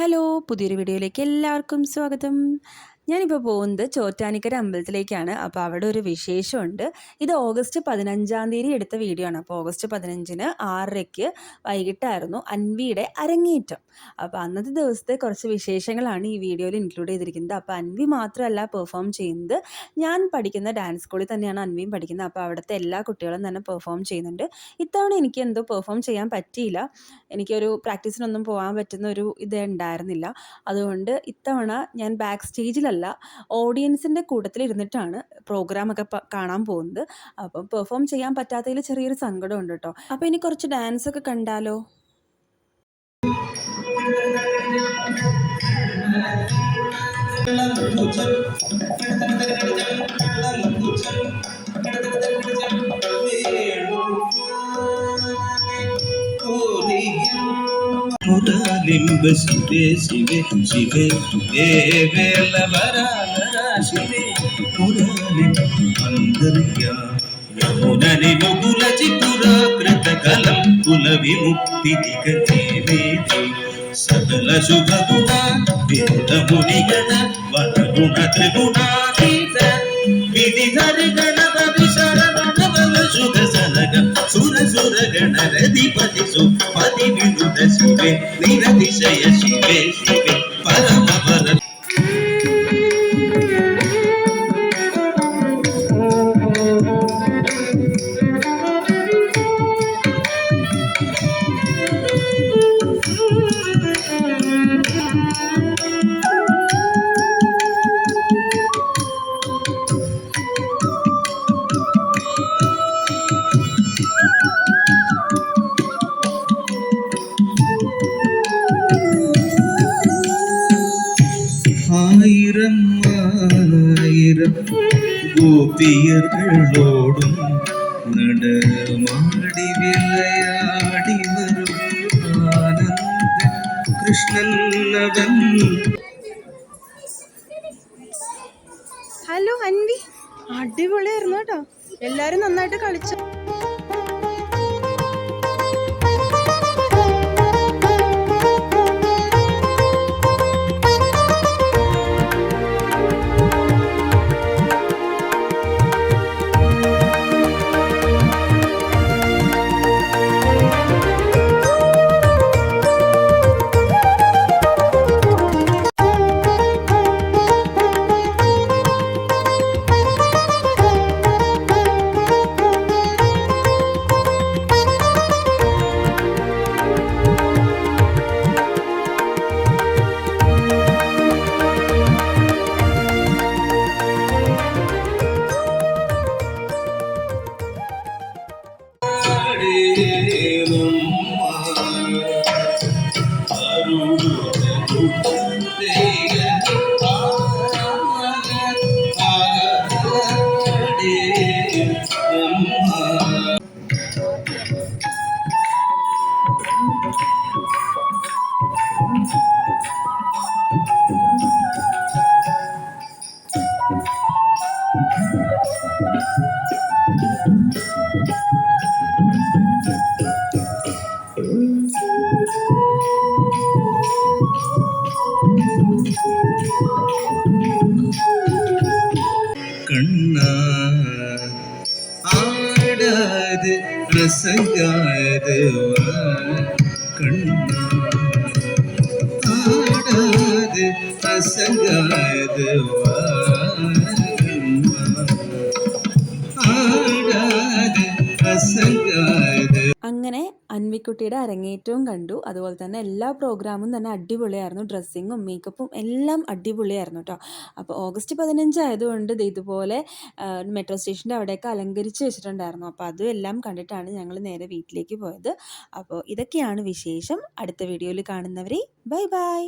Hello, പുതിയൊരു വീഡിയോയിലേക്ക് എല്ലാവർക്കും സ്വാഗതം. ഞാനിപ്പോൾ പോകുന്നത് ചോറ്റാനിക്കര അമ്പലത്തിലേക്കാണ്. അപ്പോൾ അവിടെ ഒരു വിശേഷമുണ്ട്. ഇത് ഓഗസ്റ്റ് 15-ാം തീയതി എടുത്ത വീഡിയോ ആണ്. അപ്പോൾ ഓഗസ്റ്റ് 15-ന് 6:30 വൈകിട്ടായിരുന്നു അൻവിയുടെ അരങ്ങേറ്റം. അപ്പോൾ അന്നത്തെ ദിവസത്തെ കുറച്ച് വിശേഷങ്ങളാണ് ഈ വീഡിയോയിൽ ഇൻക്ലൂഡ് ചെയ്തിരിക്കുന്നത്. അപ്പോൾ അൻവി മാത്രമല്ല പെർഫോം ചെയ്യുന്നത്, ഞാൻ പഠിക്കുന്ന ഡാൻസ് സ്കൂളിൽ തന്നെയാണ് അൻവിയും പഠിക്കുന്നത്. അപ്പോൾ അവിടുത്തെ എല്ലാ കുട്ടികളും തന്നെ പെർഫോം ചെയ്യുന്നുണ്ട്. ഇത്തവണ എനിക്ക് എന്തോ പെർഫോം ചെയ്യാൻ പറ്റിയില്ല. എനിക്കൊരു പ്രാക്ടീസിനൊന്നും പോകാൻ പറ്റുന്ന ഒരു ഇത് ഉണ്ടായിരുന്നില്ല. അതുകൊണ്ട് ഇത്തവണ ഞാൻ ബാക്ക് സ്റ്റേജിലല്ല, ഓഡിയൻസിൻ്റെ കൂട്ടത്തിലിരുന്നിട്ടാണ് പ്രോഗ്രാമൊക്കെ കാണാൻ പോകുന്നത്. അപ്പം പെർഫോം ചെയ്യാൻ പറ്റാത്തതിൽ ചെറിയൊരു സങ്കടമുണ്ട് കേട്ടോ. അപ്പോൾ ഇനി കുറച്ച് ഡാൻസ് ഒക്കെ കണ്ടാലോ? ലിംബ ശിവേ ശിവേ ശിവേ ദേവേല വരാലരാ ശിവേ പുരാലിംബ അന്തർയാ യമുനനി മുകുലജി പുരാകൃതകലം കുല വിമുക്തി ദിഗജീവേതി സകല ശുഭഗുണ വേദമുനിഗണ വനഗുണ ത്രിഗുണാതീത വിധിഹരി ഗണപതി ശരണവ ശുഭ സനക സുര സുര ഗണരധിപതി സുപതി വിനുത ശിവേ നിരതിശയ ശിവേ ശിവേ പരമപര. ആയിരം ആയിരം ഗോപിയர்களോടും നടമാടി വിളയാടി വരും ആനന്ദ കൃഷ്ണൻ അവൻ. ഹലോ അൻവി, അടിപൊളിയായിരുന്നു കേട്ടോ. എല്ലാവരും നന്നായിട്ട് കളിച്ചു. கண்ணா ஆடாது ரசங்காது கண்ணா ஆடாது ரசங்காது ஆடாது ரசங்காது. അങ്ങനെ അൻവിക്കുട്ടിയുടെ അരങ്ങേറ്റവും കണ്ടു. അതുപോലെ തന്നെ എല്ലാ പ്രോഗ്രാമും തന്നെ അടിപൊളിയായിരുന്നു. ഡ്രസ്സിങ്ങും മേക്കപ്പും എല്ലാം അടിപൊളിയായിരുന്നു കേട്ടോ. അപ്പോൾ ഓഗസ്റ്റ് 15 ആയതുകൊണ്ട് ഇതുപോലെ മെട്രോ സ്റ്റേഷൻ്റെ അവിടെയൊക്കെ അലങ്കരിച്ച് വെച്ചിട്ടുണ്ടായിരുന്നു. അപ്പോൾ അതും എല്ലാം കണ്ടിട്ടാണ് ഞങ്ങൾ നേരെ വീട്ടിലേക്ക് പോയത്. അപ്പോൾ ഇതൊക്കെയാണ് വിശേഷം. അടുത്ത വീഡിയോയിൽ കാണുന്നവരെ ബൈ ബൈ.